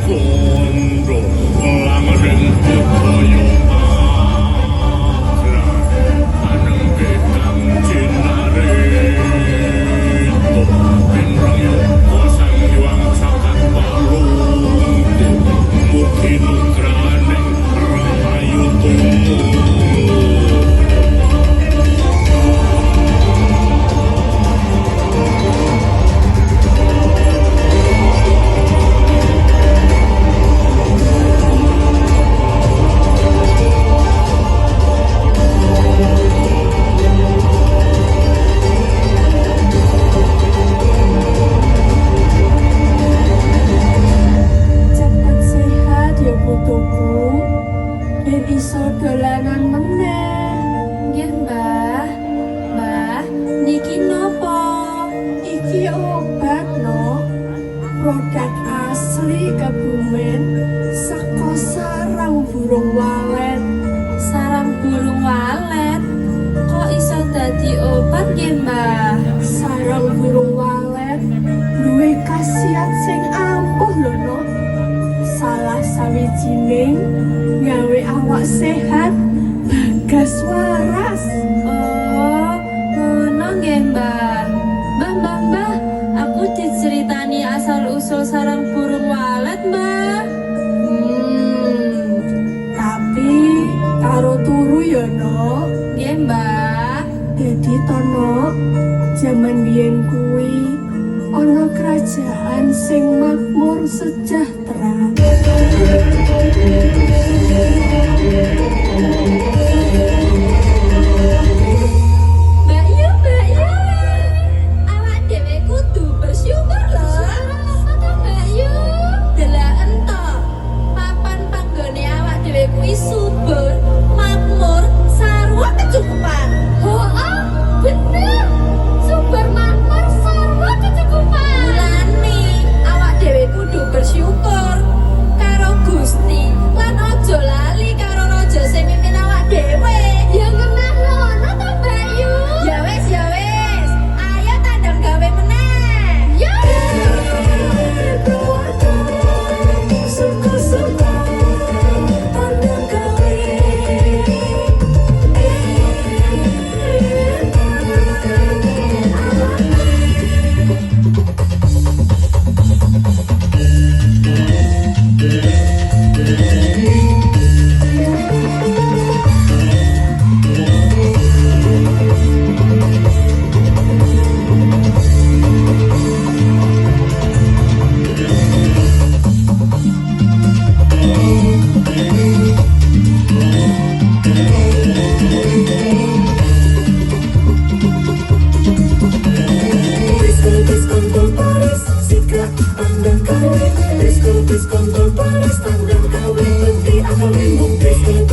Kondo langreng koyo akran aneng bekang cinarito pinrang yo kosang yuang sakat palungku mungkin ukraneng rahayu tunggu. Iso dolanan meneh. Nggih, Mbah. Mbah, niki nopo? Iki obat no. Produk asli Kebumen saka sarang burung walet. Sarang burung walet? Kok iso dadi obat nggih, Mbah? Sarang burung walet duwe khasiat sing ampuh lho, no. Salah sawijining gawe awak sehat bagas waras. Oh, ngono nggih, Mbah. Mbah, aku diceritani asal usul sarang burung walet, Mbah. Tapi karo turu ya, no. Nggih, Mbah. Dadi tono jaman biyen kuwi ana kerajaan sing makmur sejahtera. Mbak Yu, awak dhewe kudu bersyukur lho. Apa Mbak Yu? Delok entok, papan panggone awak dhewe kuwi subur, makmur, sarwa kecukupan. Oh, bener. Subur, makmur, sarwa kecukupan. Mulane awak dhewe kudu bersyukur karo Gusti lan aja lali karo raja sing mimpin awak dhewe. Ya ngenah ngono to, Mbak Yu. Ya wis, ayo tandang gawe meneh. Ya. Suka-suka tandang gawe. Disco, tandang gawe, benti akal limbung. Disco,